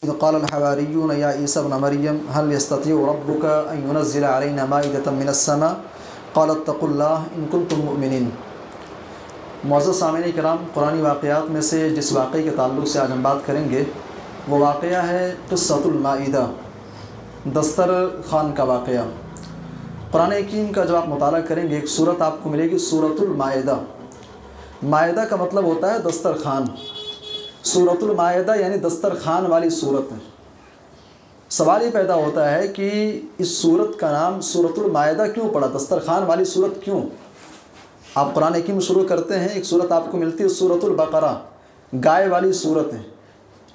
إذ قال الحواريون يا عيسى ابن مريم هل يستطيع ربك أن ينزل علينا مائدة من السماء قال اتقوا الله إن كنتم مؤمنين۔ معزز سامعین کرام، قرآنی واقعات میں سے جس واقعے کے تعلق سے آج ہم بات کریں گے وہ واقعہ ہے قصۃ المائدہ، دسترخوان کا واقعہ۔ قرآن حکیم کا جب آپ مطالعہ کریں گے ایک صورت آپ کو ملے گی، سورۃ المائدہ۔ مائدہ کا مطلب ہوتا ہے دسترخوان۔ سورۃ المائدہ یعنی دسترخوان والی صورت ہے۔ سوال یہ پیدا ہوتا ہے کہ اس صورت کا نام سورۃ المائدہ کیوں پڑا، دسترخوان والی صورت کیوں؟ آپ قرآن حکیم شروع کرتے ہیں، ایک صورت آپ کو ملتی ہے سورۃ البقرہ، گائے والی صورت ہے۔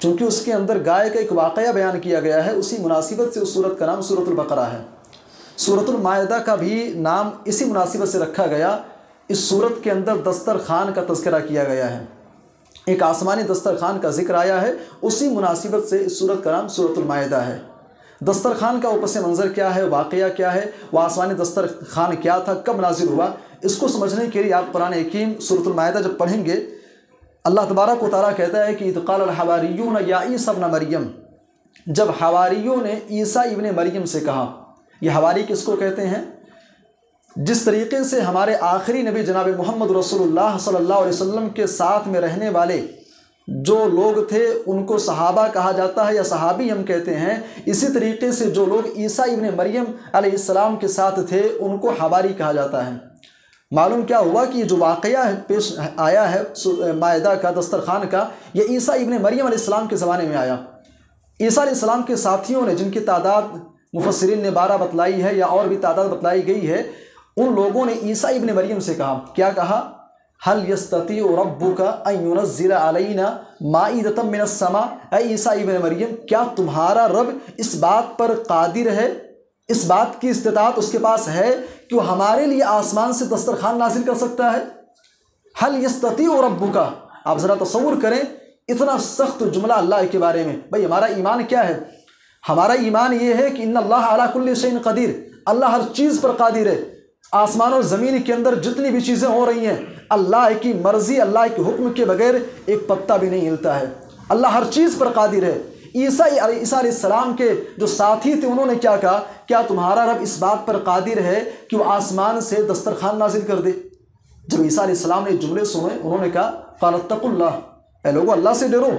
چونکہ اس کے اندر گائے کا ایک واقعہ بیان کیا گیا ہے، اسی مناسبت سے اس صورت کا نام سورۃ البقرہ ہے۔ سورۃ المائدہ کا بھی نام اسی مناسبت سے رکھا گیا، اس صورت کے اندر دسترخوان کا تذکرہ کیا گیا ہے، ایک آسمانی دسترخوان کا ذکر آیا ہے، اسی مناسبت سے اس صورت کا نام سورۃ المائدہ ہے۔ دسترخوان کا پس منظر کیا ہے، واقعہ کیا ہے، وہ آسمانی دسترخوان کیا تھا، کب نازل ہوا، اس کو سمجھنے کے لیے آپ قرآن حکیم سورۃ المائدہ جب پڑھیں گے، اللہ تبارک و تعالیٰ کہتا ہے کہ اذ قال الحواریون یا عیسی ابن مریم، جب حواریوں نے عیسیٰ ابن مریم سے کہا۔ یہ حواری کس کو کہتے ہیں؟ جس طریقے سے ہمارے آخری نبی جناب محمد رسول اللہ صلی اللہ علیہ وسلم کے ساتھ میں رہنے والے جو لوگ تھے ان کو صحابہ کہا جاتا ہے یا صحابی ہم کہتے ہیں، اسی طریقے سے جو لوگ عیسیٰ ابن مریم علیہ السلام کے ساتھ تھے ان کو حواری کہا جاتا ہے۔ معلوم کیا ہوا کہ یہ جو واقعہ پیش آیا ہے مائدہ کا، دسترخوان کا، یہ عیسیٰ ابن مریم علیہ السلام کے زمانے میں آیا۔ عیسیٰ علیہ السلام کے ساتھیوں نے، جن کی تعداد مفسرین نے 12 بتلائی ہے یا اور بھی تعداد بتلائی گئی ہے، ان لوگوں نے عیسیٰ ابن مریم سے کہا، کیا کہا؟ هل يستطيع ربك ان ينزل علينا مائدة من السماء، اے عیسیٰ ابن مریم کیا تمہارا رب اس بات پر قادر ہے، اس بات کی استطاعت اس کے پاس ہے کہ وہ ہمارے لیے آسمان سے دسترخوان نازل کر سکتا ہے؟ هل يستطيع ربك، آپ ذرا تصور کریں اتنا سخت جملہ اللہ کے بارے میں۔ بھئی ہمارا ایمان کیا ہے؟ ہمارا ایمان یہ ہے کہ ان اللہ علی کل شیء قدیر، اللہ ہر چیز پر قادر ہے۔ آسمان اور زمین کے اندر جتنی بھی چیزیں ہو رہی ہیں، اللہ کی مرضی، اللہ کے حکم کے بغیر ایک پتا بھی نہیں ہلتا ہے۔ اللہ ہر چیز پر قادر ہے۔ عیسیٰ علیہ السلام کے جو ساتھی تھے انہوں نے کیا کہا؟ کیا تمہارا رب اس بات پر قادر ہے کہ وہ آسمان سے دسترخوان نازل کر دے؟ جب عیسیٰ علیہ السلام نے جملے سنے انہوں نے کہا قال اتقوا اللہ، اے لوگو اللہ سے ڈرو،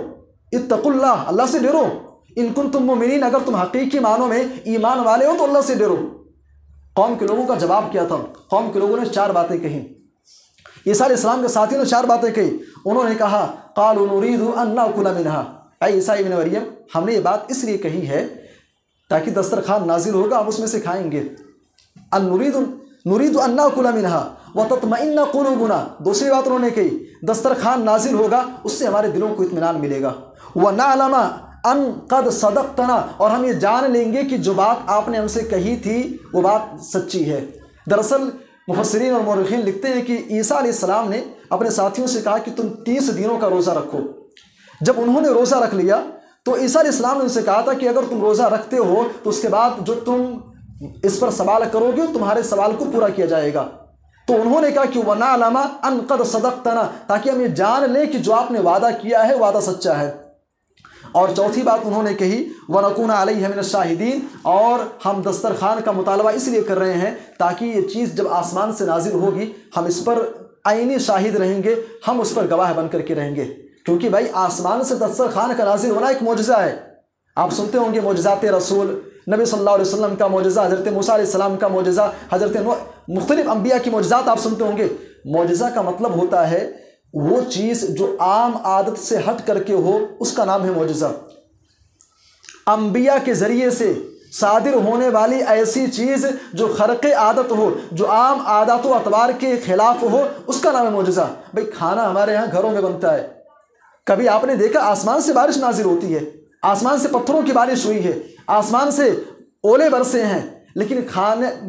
اتقوا اللہ، اللہ سے ڈرو، ان کنتم مؤمنین، اگر تم حقیقی معنوں میں ایمان والے ہو تو اللہ سے ڈرو۔ قوم کے لوگوں کا جواب کیا تھا؟ قوم کے لوگوں نے 4 باتیں کہیں۔ عیسیٰ علیہ السلام کے ساتھیوں نے 4 باتیں کہی۔ انہوں نے کہا قالوا نريد ان ناكل منها، اے عیسیٰ ابن مریم ہم نے یہ بات اس لیے کہی ہے تاکہ دسترخوان نازل ہوگا، ہم اس میں سے کھائیں گے۔ نريد ان ناكل منها وتطمئن قلوبنا، دوسری بات انہوں نے کہی دسترخوان نازل ہوگا اس سے ہمارے دلوں کو اطمینان ملے گا۔ ونعلم ان قد صدقتنا، اور ہم یہ جان لیں گے کہ جو بات آپ نے ہم سے کہی تھی وہ بات سچی ہے۔ دراصل مفسرین اور مورخین لکھتے ہیں کہ عیسیٰ علیہ السلام نے اپنے ساتھیوں سے کہا کہ تم 30 دنوں کا روزہ رکھو۔ جب انہوں نے روزہ رکھ لیا تو عیسیٰ علیہ السلام نے ان سے کہا تھا کہ اگر تم روزہ رکھتے ہو تو اس کے بعد جو تم اس پر سوال کرو گے تمہارے سوال کو پورا کیا جائے گا۔ تو انہوں نے کہا کہ وَنَعْلَمَ أَن قَدْ صَدَقْتَنَا، تاکہ ہم یہ جان لیں کہ جو آپ نے وعدہ کیا ہے وعدہ سچا ہے۔ اور چوتھی بات انہوں نے کہی وَنَكُونَ عَلَيْهَ مِنَ الشَّاهِدِينَ، اور ہم دسترخوان کا مطالبہ اس لیے کر رہے ہیں تاکہ یہ چیز جب آسمان سے نازل ہوگی ہم اس پر عینی شاہد رہیں گے، ہم اس پر گواہ بن کر کے رہیں گے۔ کیونکہ بھائی آسمان سے دسترخوان کا نازل ہونا ایک معجزہ ہے۔ آپ سنتے ہوں گے معجزات رسول، نبی صلی اللہ علیہ وسلم کا معجزہ، حضرت موسیٰ علیہ السلام کا معجزہ، حضرت مختلف انبیاء کی معجزات آپ سنتے ہوں گے۔ معجزہ کا مطلب ہوتا ہے وہ چیز جو عام عادت سے ہٹ کر کے ہو، اس کا نام ہے معجزہ۔ انبیاء کے ذریعے سے صادر ہونے والی ایسی چیز جو خرق عادت ہو، جو عام عادات و اطوار کے خلاف ہو، اس کا نام ہے معجزہ۔ بھئی کھانا ہمارے ہاں گھروں میں بنتا ہے، کبھی آپ نے دیکھا آسمان سے بارش نازل ہوتی ہے، آسمان سے پتھروں کی بارش ہوئی ہے، آسمان سے اولے برسے ہیں، لیکن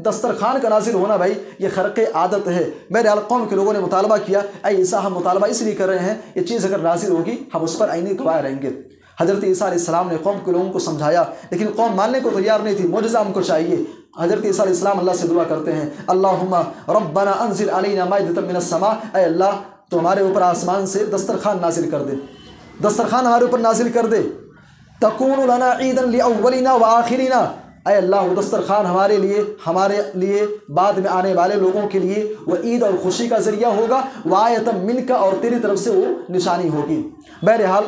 دسترخوان کا نازل ہونا بھائی یہ خرق عادت ہے۔ میرے قوم کے لوگوں نے مطالبہ کیا، اے عیسیٰ ہم مطالبہ اس لیے کر رہے ہیں یہ چیز اگر نازل ہوگی ہم اس پر عینی گواہ رہیں گے۔ حضرت عیسیٰ علیہ السلام نے قوم کے لوگوں کو سمجھایا لیکن قوم ماننے کو تیار نہیں تھی، معجزہ ہم کو چاہیے۔ حضرت عیسیٰ علیہ السلام اللہ سے دعا کرتے ہیں اللہم ربنا انزل علینا مائدۃ من السماء، اے اللہ تو ہمارے اوپر آسمان سے دسترخوان نازل کر دے، دسترخوان ہمارے اوپر نازل کر دے۔ تکون لنا عیدا لاولنا وآخرنا، اے اللہ وہ دسترخوان ہمارے لیے بعد میں آنے والے لوگوں کے لیے وہ عید اور خوشی کا ذریعہ ہوگا، وآیۃ منک، اور تیری طرف سے وہ نشانی ہوگی۔ بہرحال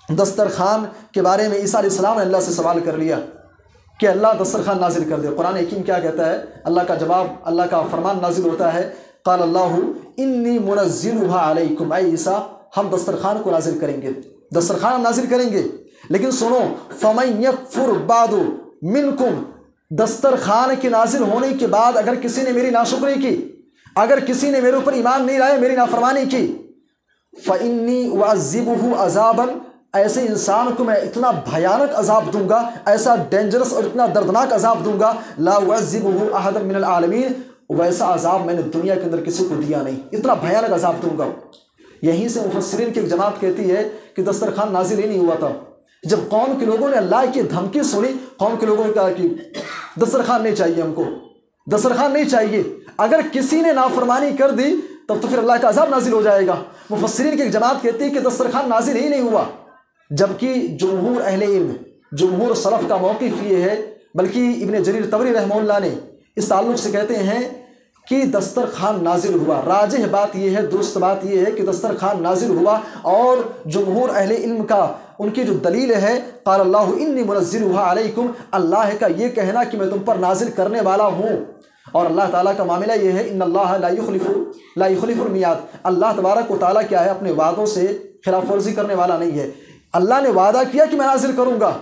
دسترخوان کے بارے میں عیسیٰ علیہ السلام نے اللہ سے سوال کر لیا کہ اللہ دسترخوان نازل کر دے۔ قرآن حکیم کیا کہتا ہے؟ اللہ کا جواب، اللہ کا فرمان نازل ہوتا ہے، قال اللہ انی منزلها علیکم، اے عیسیٰ ہم دسترخوان کو نازل کریں گے، دسترخوان ہم نازل کریں گے، لیکن سنو، فمن یکفر بعد منکم، دسترخوان کے نازل ہونے کے بعد اگر کسی نے میری ناشکری کی، اگر کسی نے میرے اوپر ایمان نہیں لائے، میری نافرمانی کی، فإنی اعذبہ عذابا، ایسے انسان کو میں اتنا بھیانک عذاب دوں گا، ایسا ڈینجرس اور اتنا دردناک عذاب دوں گا، لا اعذبہ احدا من العالمین، ویسا عذاب میں نے دنیا کے اندر کسی کو دیا نہیں، اتنا بھیانک عذاب دوں گا۔ یہیں سے مفسرین کی ایک جماعت کہتی ہے کہ دسترخوان نازل ہی نہیں ہوا تھا، جب قوم کے لوگوں نے اللہ کی دھمکی سنی، قوم کے لوگوں نے کہا کہ دسترخوان نہیں چاہیے ہم کو، دسترخوان نہیں چاہیے، اگر کسی نے نافرمانی کر دی تب تو پھر اللہ کا عذاب نازل ہو جائے گا۔ مفسرین کی ایک جماعت کہتی ہے کہ دسترخوان نازل ہی نہیں ہوا، جبکہ جمہور اہل علم، جمہور سلف کا موقف یہ ہے، بلکہ ابن جریر طبری رحمہ اللہ نے اس تعلق سے کہتے ہیں کہ دسترخوان نازل ہوا۔ راجح بات یہ ہے، درست بات یہ ہے کہ دسترخوان نازل ہوا، اور جمہور اہل علم کا ان کی جو دلیل ہے، قال اللہ انی منزلها علیکم، اللہ کا یہ کہنا کہ میں تم پر نازل کرنے والا ہوں، اور اللہ تعالیٰ کا معاملہ یہ ہے، ان اللہ لا یخلف المیعاد، اللہ تبارک و تعالیٰ کیا ہے، اپنے وعدوں سے خلاف ورزی کرنے والا نہیں ہے۔ اللہ نے وعدہ کیا کہ میں نازل کروں گا،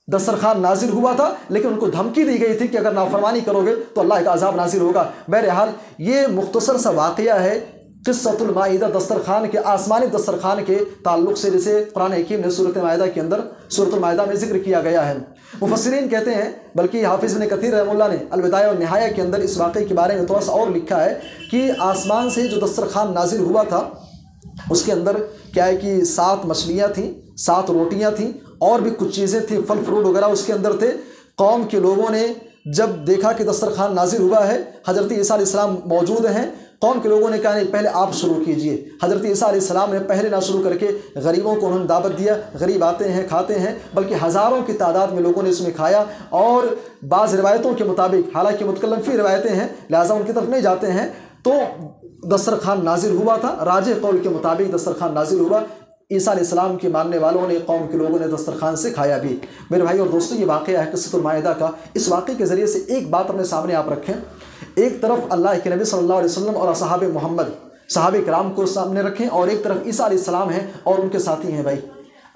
دسترخوان نازل ہوا تھا، لیکن ان کو دھمکی دی گئی تھی کہ اگر نافرمانی کرو گے تو اللہ کا عذاب نازل ہوگا۔ بہرحال یہ مختصر سا واقعہ ہے قصۃ المائدہ، دسترخوان کے، آسمانی دسترخوان کے تعلق سے، جسے قرآن حکیم نے سورۃ مائدہ کے اندر، سورۃ المائدہ میں ذکر کیا گیا ہے۔ مفسرین کہتے ہیں، بلکہ حافظ ابن کثیر رحمہ اللہ نے البدایہ والنہایہ کے اندر اس واقعے کے بارے میں تھوڑا سا اور لکھا ہے کہ آسمان سے جو دسترخوان نازل ہوا تھا اس کے اندر کیا ہے کہ 7 مچھلیاں تھیں، 7 روٹیاں تھیں، اور بھی کچھ چیزیں تھیں، پھل فروٹ وغیرہ اس کے اندر تھے۔ قوم کے لوگوں نے جب دیکھا کہ دسترخوان نازل ہوا ہے، حضرت عیسیٰ علیہ السلام موجود ہیں، قوم کے لوگوں نے کہا نہیں پہلے آپ شروع کیجئے۔ حضرت عیسیٰ علیہ السلام نے پہلے نہ شروع کر کے غریبوں کو انہوں نے دعوت دیا، غریب آتے ہیں کھاتے ہیں، بلکہ ہزاروں کی تعداد میں لوگوں نے اس میں کھایا، اور بعض روایتوں کے مطابق، حالانکہ متکلم فی روایتیں ہیں لہٰذا ان کی طرف نہیں جاتے ہیں، تو دسترخوان نازل ہوا تھا، راجح قول کے مطابق دسترخوان نازل ہوا، عیسیٰ علیہ السلام کے ماننے والوں نے، قوم کے لوگوں نے دسترخوان سے کھایا بھی۔ میرے بھائی اور دوستو، یہ واقعہ ہے قصۃ المائدہ کا۔ اس واقعے کے ذریعے سے ایک بات اپنے سامنے آپ رکھیں، ایک طرف اللہ کے نبی صلی اللہ علیہ وسلم اور اصحاب محمد، صحابہ کرام کو سامنے رکھیں، اور ایک طرف عیسیٰ علیہ السلام ہیں اور ان کے ساتھی ہیں۔ بھائی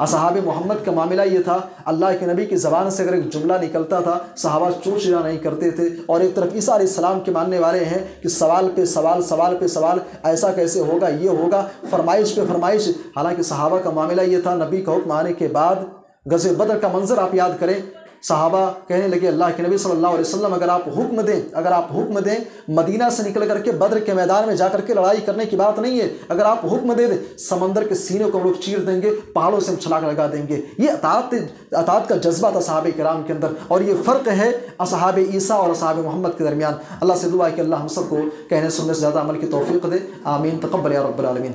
اصحاب محمد کا معاملہ یہ تھا، اللہ کے نبی کی زبان سے اگر ایک جملہ نکلتا تھا صحابہ چوچلا نہیں کرتے تھے، اور ایک طرف عیسیٰ علیہ السلام کے ماننے والے ہیں کہ سوال پہ سوال، سوال پہ سوال، ایسا کیسے ہوگا، یہ ہوگا، فرمائش پہ فرمائش۔ حالانکہ صحابہ کا معاملہ یہ تھا، نبی کا حکم آنے کے بعد غزوہ بدر کا منظر آپ یاد کریں، صحابہ کہنے لگے اللہ کے نبی صلی اللہ علیہ وسلم اگر آپ حکم دیں مدینہ سے نکل کر کے بدر کے میدان میں جا کر کے لڑائی کرنے کی بات نہیں ہے، اگر آپ حکم دے دیں سمندر کے سینے کو ہم لوگ چیر دیں گے، پہاڑوں سے ہم چھلانگ لگا دیں گے۔ یہ اطاعت کا جذبہ تھا صحابہ کرام کے اندر، اور یہ فرق ہے اصحاب عیسیٰ اور اصحاب محمد کے درمیان۔ اللہ سے دعا ہے کہ اللہ ہم سب کو کہنے سننے سے زیادہ عمل کی توفیق دے، آمین، تقبل یا رب العالمین۔